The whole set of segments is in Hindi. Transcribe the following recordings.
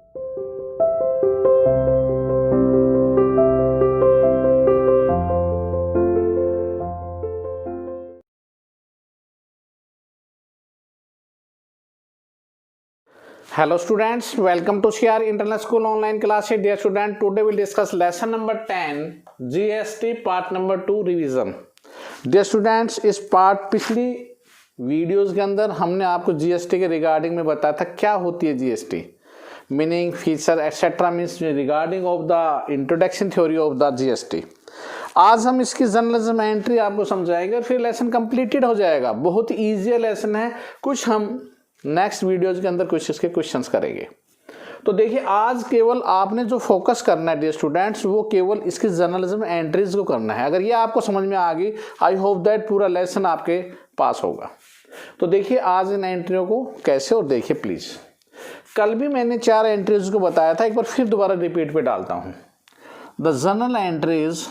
Hello students, welcome to CR International School online classes. Dear student, today we'll discuss lesson number 10 GST part number 2 revision. Dear students, इस पार्ट पिछली वीडियोस के अंदर हमने आपको जीएसटी के रिगार्डिंग में बताया था क्या होती है GST, meaning, feature etcetera, means regarding of the introduction theory of the GST. आज हम इसकी जर्नलिज्म एंट्री आपको समझाएंगे और फिर लेसन कंप्लीटेड हो जाएगा. बहुत ईजी लेसन है. कुछ हम नेक्स्ट वीडियोज के अंदर कुछ इसके क्वेश्चंस करेंगे. तो देखिए, आज केवल आपने जो फोकस करना है डियर स्टूडेंट्स, वो केवल इसकी जर्नलिज्म एंट्रीज को करना है. अगर ये आपको समझ में आ गई, आई होप दैट पूरा लेसन आपके पास होगा. तो देखिए आज इन एंट्रियों को कैसे, और देखिए प्लीज, कल भी मैंने 4 एंट्रीज को बताया था, एक बार फिर दोबारा रिपीट पे डालता हूं. The journal entries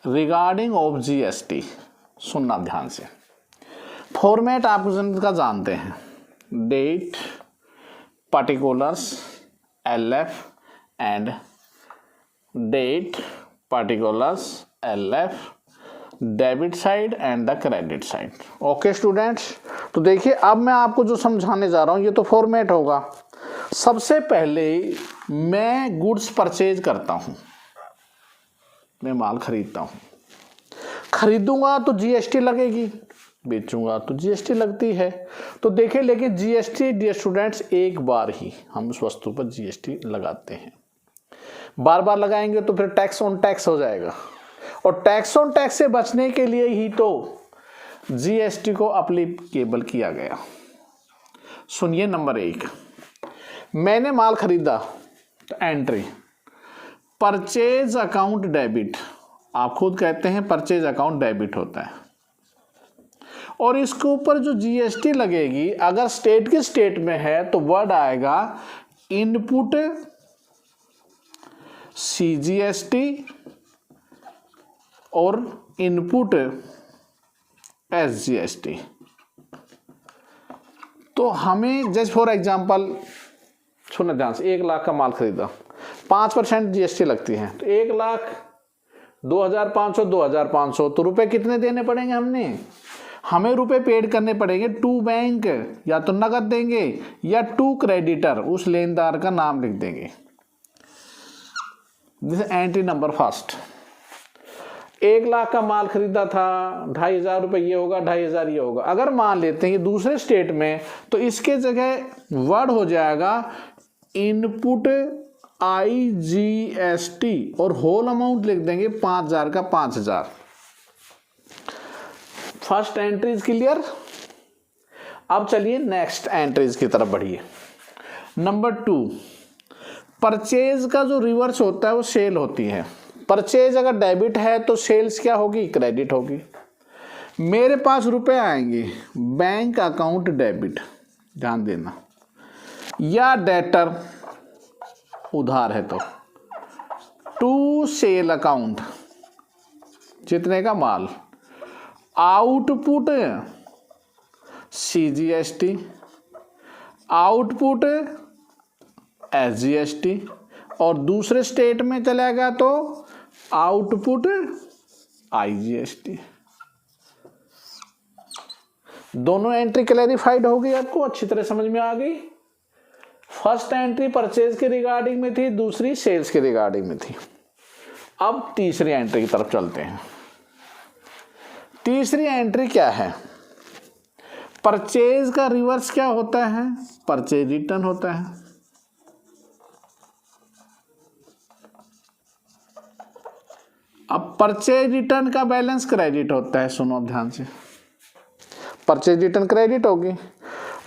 regarding of GST. सुनना ध्यान से. फॉर्मेट आप का जानते हैं, date, particulars, LF and date, particulars, LF, debit side and the credit side. Okay students, तो देखिए अब मैं आपको जो समझाने जा रहा हूं ये तो फॉर्मेट होगा. सबसे पहले मैं गुड्स परचेज करता हूं, मैं माल खरीदता हूं. खरीदूंगा तो जीएसटी लगेगी, बेचूंगा तो जीएसटी लगती है. तो देखिए, लेकिन जीएसटी डियर स्टूडेंट्स एक बार ही हम उस वस्तु पर जीएसटी लगाते हैं. बार बार लगाएंगे तो फिर टैक्स ऑन टैक्स हो जाएगा, और टैक्स ऑन टैक्स से बचने के लिए ही तो जीएसटी को एप्लीकेबल किया गया. सुनिए, नंबर 1, मैंने माल खरीदा तो एंट्री परचेज अकाउंट डेबिट. आप खुद कहते हैं परचेज अकाउंट डेबिट होता है, और इसके ऊपर जो जीएसटी लगेगी, अगर स्टेट की स्टेट में है तो वर्ड आएगा इनपुट सीजीएसटी और इनपुट एसजीएसटी. तो हमें जैसे फॉर एग्जांपल सुनना ध्यान से, 1 लाख का माल खरीदा, 5% जीएसटी लगती है, तो 1 लाख 2,500 तो रुपए कितने देने पड़ेंगे? हमें रुपए पेड करने पड़ेंगे टू बैंक, या तो नगद देंगे या टू क्रेडिटर, उस लेनदार का नाम लिख देंगे. This entry number first. 1 lakh का माल खरीदा था, 2,500 रुपये ये होगा, 2,500 ये होगा. अगर मान लेते हैं दूसरे स्टेट में, तो इसके जगह वर्ड हो जाएगा इनपुट IGST और होल अमाउंट लिख देंगे 5,000 का 5,000. First entries clear. अब चलिए नेक्स्ट एंट्रीज की तरफ बढ़िए. नंबर 2, परचेज का जो रिवर्स होता है वो सेल होती है. परचेज अगर डेबिट है तो सेल्स क्या होगी? क्रेडिट होगी. मेरे पास रुपए आएंगे, बैंक अकाउंट डेबिट, ध्यान देना, या डेटर उधार है तो टू सेल अकाउंट, जितने का माल, आउटपुट सीजीएसटी, आउटपुट एसजीएसटी, और दूसरे स्टेट में चलेगा तो आउटपुट आईजीएसटी. दोनों एंट्री क्लैरिफाइड हो गई, आपको अच्छी तरह समझ में आ गई. फर्स्ट एंट्री परचेज के रिगार्डिंग में थी, दूसरी सेल्स के रिगार्डिंग में थी. अब तीसरी एंट्री की तरफ चलते हैं. तीसरी एंट्री क्या है? परचेज का रिवर्स क्या होता है? परचेज रिटर्न होता है. अब परचेज रिटर्न का बैलेंस क्रेडिट होता है. सुनो ध्यान से, परचेज रिटर्न क्रेडिट होगी,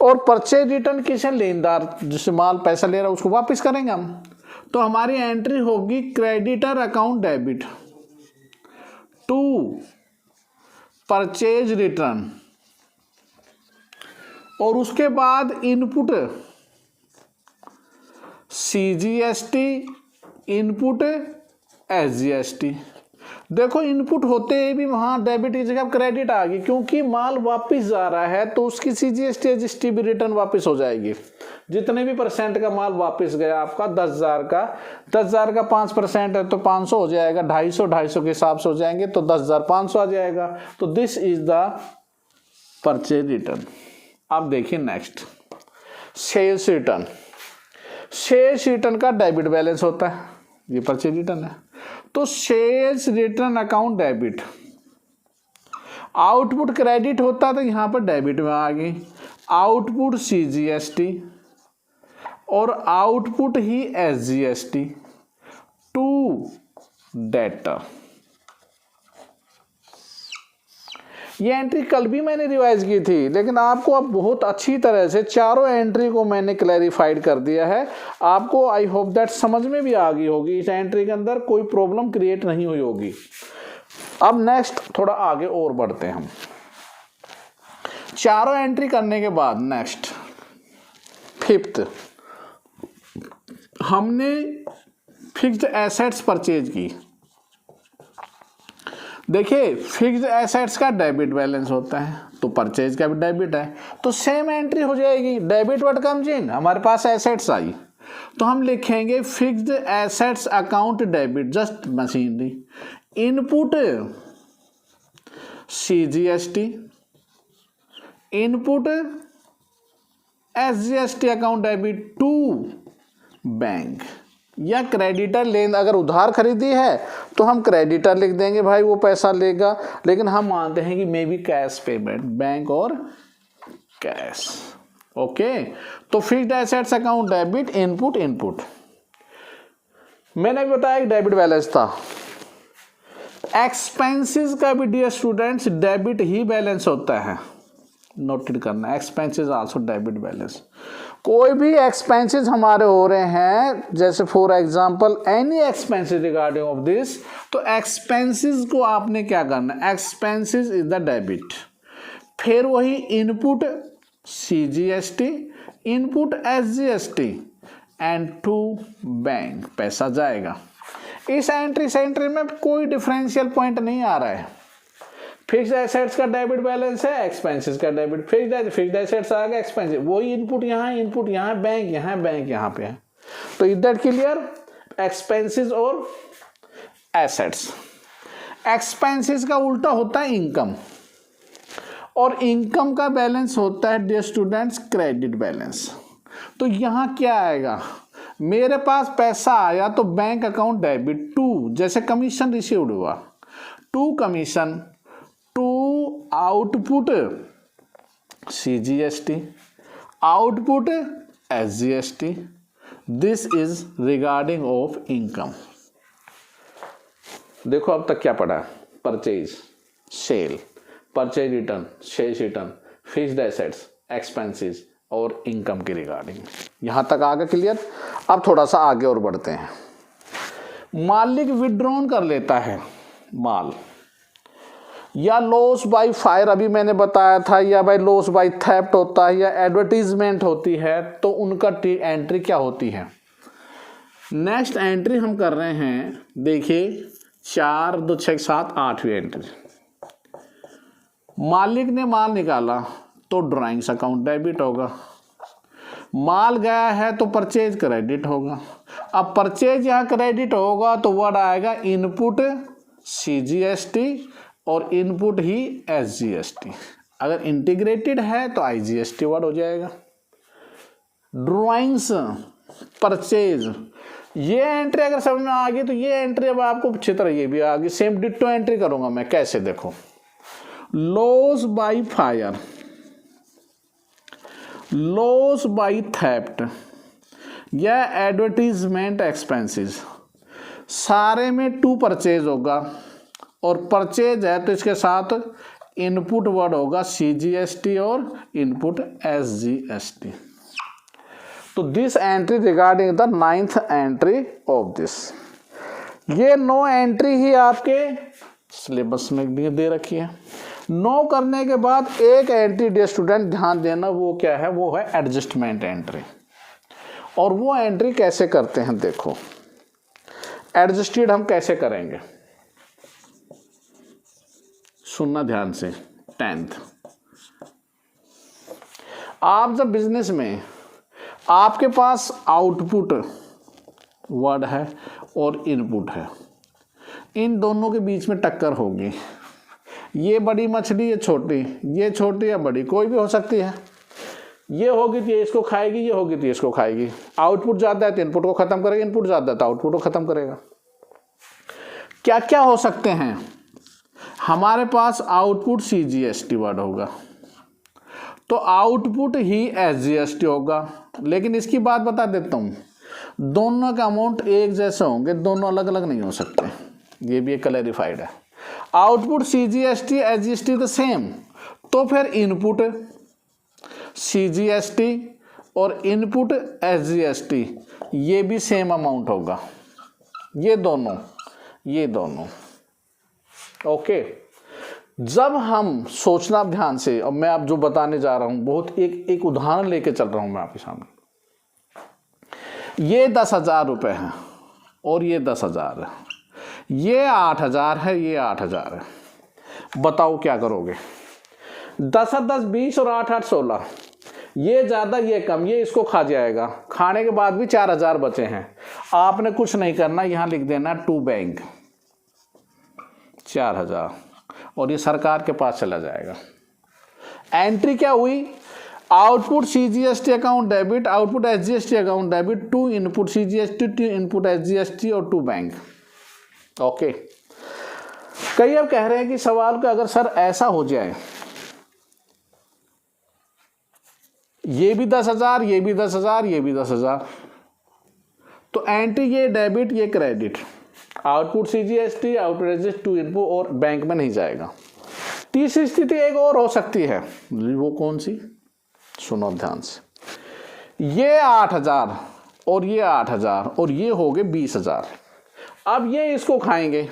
और परचेज रिटर्न किसे? लेनदार जिससे माल पैसा ले रहा है उसको वापस करेंगे हम. तो हमारी एंट्री होगी creditor account debit to purchase return, और उसके बाद इनपुट सीजीएसटी, इनपुट एसजीएसटी, देखो इनपुट होते ही भी वहां डेबिट की जगह क्रेडिट आ गई, क्योंकि माल वापस जा रहा है तो उसकी सीजीएसटी एसजीएसटी भी रिटर्न वापस हो जाएगी। जितने भी परसेंट का माल वापस गया आपका 10,000 का 5% है तो 500 हो जाएगा, 250 के हिसाब से हो जाएंगे तो 10,500 आ जाएगा। तो this is the purchase return. अब देखिए next sales return. Sales return का डेबिट बैलेंस होता है, ये परचेज रिटर्न है। तो sales return account debit, output credit होता तो यहां पर डेबिट में आ गई, आउटपुट सीजीएसटी और आउटपुट ही एसजीएसटी टू डेटर। ये एंट्री कल भी मैंने रिवाइज की थी, लेकिन आपको अब बहुत अच्छी तरह से चारों एंट्री को मैंने क्लैरिफाइड कर दिया है। आपको आई होप दैट समझ में भी आ गई होगी, इस एंट्री के अंदर कोई प्रॉब्लम क्रिएट नहीं हुई होगी। अब नेक्स्ट थोड़ा आगे और बढ़ते हैं हम। चारों एंट्री करने के बाद नेक्स्ट फिफ्थ, हमने फिक्स्ड एसेट्स परचेज की। देखिए फिक्स्ड एसेट्स का डेबिट बैलेंस होता है तो परचेज का भी डेबिट है, तो सेम एंट्री हो जाएगी। डेबिट व्हाट कम्स इन, हमारे पास एसेट्स आई तो हम लिखेंगे fixed assets account debit just machinery, input CGST, input SGST account debit to bank. या क्रेडिटर लेन, अगर उधार खरीदी है तो हम क्रेडिटर लिख देंगे, भाई वो पैसा लेगा, लेकिन हम मानते हैं कि may be cash payment, bank और कैश। ओके, तो fixed assets account debit input input. मैंने भी बताया कि डेबिट बैलेंस था। एक्सपेंसेस का भी डियर स्टूडेंट्स डेबिट ही बैलेंस होता है, नोटेड करना, एक्सपेंसेस आल्सो डेबिट बैलेंस। कोई भी एक्सपेंसेस हमारे हो रहे हैं, जैसे for example any expenses regarding of this, तो एक्सपेंसेस को आपने क्या करना, एक्सपेंसेस इज द डेबिट, फिर वही input CGST, input SGST and to bank, पैसा जाएगा। इस एंट्री से एंट्री में कोई डिफरेंशियल पॉइंट नहीं आ रहा है। फिक्स्ड एसेट्स का डेबिट बैलेंस है, एक्सपेंसेस का डेबिट, फिक्स्ड एसेट्स आ गया, एक्सपेंसेस वही इनपुट यहाँ, बैंक यहाँ पे है। तो इज दैट क्लियर, एक्सपेंसेस और एसेट्स। एक्सपेंसेस का उल्टा होता है इनकम, और इनकम का बैलेंस होता है डियर स्टूडेंट्स क्रेडिट बैलेंस। तो यहाँ क्या आएगा, मेरे पास पैसा आया तो बैंक अकाउंट डेबिट टू, जैसे कमीशन रिसीव्ड हुआ, to commission, to output CGST, output SGST. This is regarding of income. देखो अब तक क्या पढ़ा, purchase, sale, purchase return, sales return, fixed assets, expenses और इनकम के रिगार्डिंग। यहां तक आगे क्लियर। अब थोड़ा सा आगे और बढ़ते हैं। मालिक विड्रॉन कर लेता है माल, या लॉस बाय फायर अभी मैंने बताया था, या बाय लॉस बाय थेफ्ट होता है, या एडवर्टीजमेंट होती है, तो उनका एंट्री क्या होती है। नेक्स्ट एंट्री हम कर रहे हैं, देखिए 4, 2, 6, 7, 8वीं एंट्री। मालिक ने माल निकाला तो ड्राइंग्स अकाउंट डेबिट होगा, माल गया है तो परचेज क्रेडिट होगा। अब परचेज यहाँ क्रेडिट होगा तो वर्ड आएगा इनपुट सीजीएसटी और इनपुट ही एसजीएसटी। अगर इंटीग्रेटेड है तो आईजीएसटी वर्ड हो जाएगा। ड्राइंग्स, परचेज, ये एंट्री अगर समझ में आ गई तो ये एंट्री अब आपको अच्छी तरह ये भी आ गई। सेम डिट्टो एंट्री करूंगा मैं, कैसे देखो, loss by fire, loss by theft या एडवर्टीजमेंट एक्सपेंसेस, सारे में टू परचेज होगा, और परचेज है तो इसके साथ इनपुट वर्ड होगा सीजीएसटी और इनपुट एसजीएसटी। तो this entry regarding the 9th entry of this. ये 9 एंट्री ही आपके सिलेबस में दे रखी है। 9 करने के बाद एक एंट्री डियर स्टूडेंट ध्यान देना, वो क्या है, वो है एडजस्टमेंट एंट्री। और वो एंट्री कैसे करते हैं देखो, एडजस्टेड हम कैसे करेंगे। सुनना ध्यान से। 10th, आप जब बिजनेस में आपके पास आउटपुट वर्ड है और इनपुट है, इन दोनों के बीच में टक्कर होगी। ये बड़ी मछली, ये छोटी या बड़ी, कोई भी हो सकती है। ये होगी तो ये इसको खाएगी, ये होगी तो इसको खाएगी। आउटपुट ज़्यादा है तो इनपुट को ख़त्म करेगा, इनपुट ज़्यादा है तो आउटपुट को ख़त्म करेगा। क्या क्या हो सकते हैं? हमारे पास आउटपुट CGST वर्ड होगा तो आउटपुट ही SGST होगा। लेकिन इसकी बात बता देता हूँ, दोनों का अमाउंट एक जैसे होंगे, दोनों अलग अलग नहीं हो सकते। ये भी एक क्लैरिफाइड है। Output CGST SGST the same, तो फिर इनपुट CGST और इनपुट SGST ये भी सेम अमाउंट होगा। ये दोनों ओके। जब हम सोचना ध्यान से, और मैं आप जो बताने जा रहा हूं बहुत एक उदाहरण लेके चल रहा हूं मैं आपके सामने। ये 10,000 रुपये है और ये 10,000 है, ये 8,000 है, ये 8,000 है। बताओ क्या करोगे? 10 और 10 20 और 8 8 16, ये ज़्यादा ये कम, ये इसको खा जाएगा। खाने के बाद भी 4,000 बचे हैं। आपने कुछ नहीं करना, यहाँ लिख देना टू बैंक 4,000 और ये सरकार के पास चला जाएगा। एंट्री क्या हुई? Output CGST account debit, output SGST account debit, to input CGST, to input SGST और टू बैंक। ओके। कई अब कह रहे हैं कि सवाल का अगर सर ऐसा हो जाए, ये भी 10,000, ये भी 10,000, ये भी 10,000, तो एंट्री ये डेबिट, ये credit, output CGST, output SGST, to input और बैंक में नहीं जाएगा। तीसरी स्थिति एक और हो सकती है, वो कौन सी? सुनो ध्यान से। ये 8,000 और ये 8,000 और ये हो गए 20,000। अब ये इसको खाएंगे,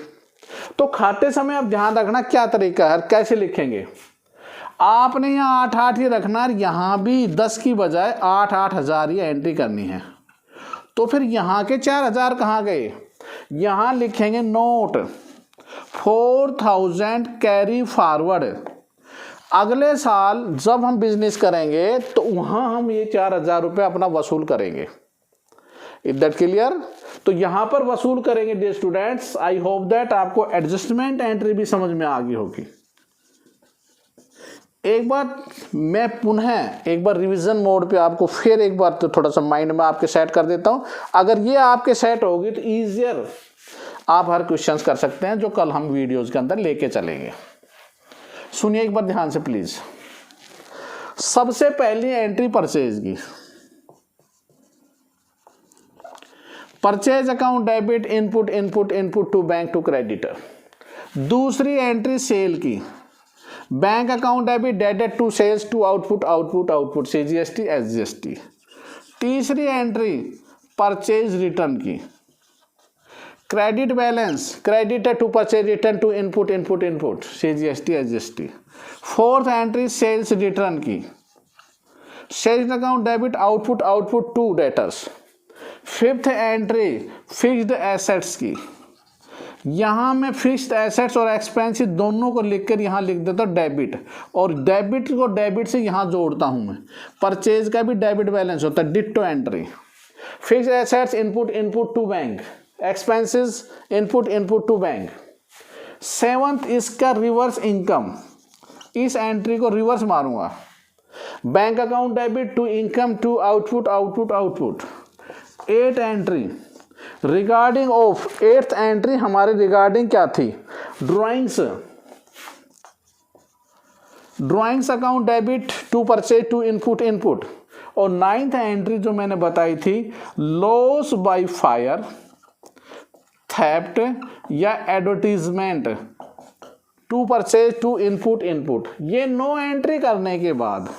तो खाते समय आप ध्यान रखना क्या तरीका है, कैसे लिखेंगे। आपने यहाँ 8 8 ही रखना, यहाँ भी 10 की बजाय 8 8,000 ही एंट्री करनी है। तो फिर यहाँ के 4,000 कहाँ गए? यहाँ लिखेंगे नोट 4,000 कैरी फॉरवर्ड। अगले साल जब हम बिजनेस करेंगे तो वहाँ हम ये 4,000 रुपये अपना वसूल करेंगे। Is that clear? तो यहाँ पर वसूल करेंगे dear students. I hope that आपको एडजस्टमेंट एंट्री भी समझ में आ गई होगी। एक बार मैं पुनः एक बार रिवीजन मोड पे आपको फिर एक बार तो थोड़ा सा माइंड में आपके सेट कर देता हूँ। अगर ये आपके सेट होगी तो ईजियर आप हर क्वेश्चंस कर सकते हैं जो कल हम वीडियोस के अंदर लेके चलेंगे। सुनिए एक बार ध्यान से प्लीज। सबसे पहली एंट्री परचेज की, purchase account debit, input input input to bank to creditor. दूसरी एंट्री सेल की, bank account debit, debit to sales to output output output CGST SGST। तीसरी एंट्री परचेज रिटर्न की, credit balance, credit to purchase return to input input input CGST SGST। Fourth entry sales return की, sales account debit output output to debtors. Fifth entry fixed assets की, यहाँ मैं फिक्स्ड एसेट्स और एक्सपेंसिव दोनों को लिखकर यहाँ लिख देता हूँ डेबिट, और डेबिट को डेबिट से यहाँ जोड़ता हूँ मैं। परचेज का भी डेबिट बैलेंस होता है, ditto entry. Fixed assets input input to bank, expenses input input to bank. Seventh इसका रिवर्स इनकम, इस एंट्री को रिवर्स मारूंगा, bank account debit to income to output output output. Eight entry regarding of, eighth entry हमारे रिगार्डिंग क्या थी? Drawings, drawings account debit to purchase to input input. और नाइन्थ एंट्री जो मैंने बताई थी लॉस बाय फायर, थेफ्ट या advertisement to purchase to input input. ये 9 एंट्री करने के बाद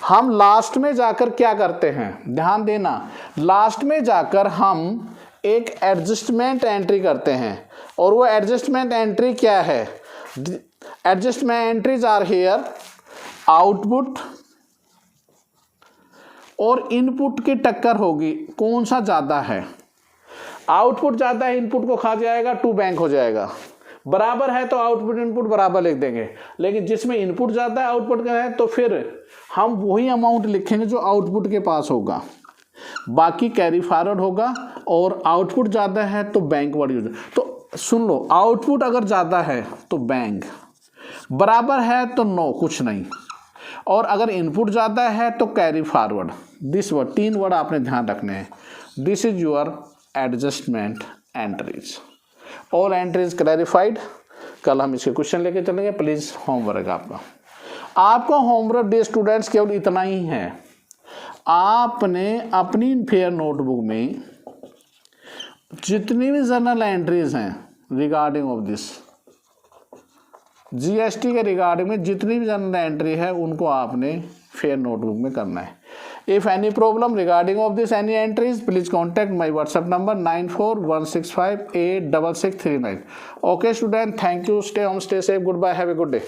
हम लास्ट में जाकर क्या करते हैं, ध्यान देना, लास्ट में जाकर हम एक एडजस्टमेंट एंट्री करते हैं। और वो एडजस्टमेंट एंट्री क्या है? Adjustment entries are here, output और इनपुट की टक्कर होगी, कौन सा ज़्यादा है? आउटपुट ज़्यादा है, इनपुट को खा जाएगा, टू बैंक हो जाएगा। बराबर है तो आउटपुट इनपुट बराबर लिख देंगे, लेकिन जिसमें इनपुट ज़्यादा है आउटपुट का है तो फिर हम वही अमाउंट लिखेंगे जो आउटपुट के पास होगा, बाकी कैरी फॉरवर्ड होगा। और आउटपुट ज़्यादा है तो बैंक वर्ड यूज। तो सुन लो, आउटपुट अगर ज़्यादा है तो बैंक, बराबर है तो नो कुछ नहीं, और अगर इनपुट ज़्यादा है तो carry forward. This word, 3 word आपने ध्यान रखने हैं। This is your adjustment entries. All entries clarified. कल हम इसके क्वेश्चन लेके चलेंगे। प्लीज़ होमवर्क आपका होमवर्क डे स्टूडेंट्स केवल इतना ही है, आपने अपनी फेयर नोटबुक में जितनी भी जर्नल एंट्रीज हैं रिगार्डिंग ऑफ दिस जीएसटी के रिगार्डिंग में जितनी भी जर्नल एंट्री है उनको आपने फेयर नोटबुक में करना है। If any problem regarding of this any entries please contact my WhatsApp number 9416586639। Okay student, thank you, stay home, stay safe, good bye, have a good day.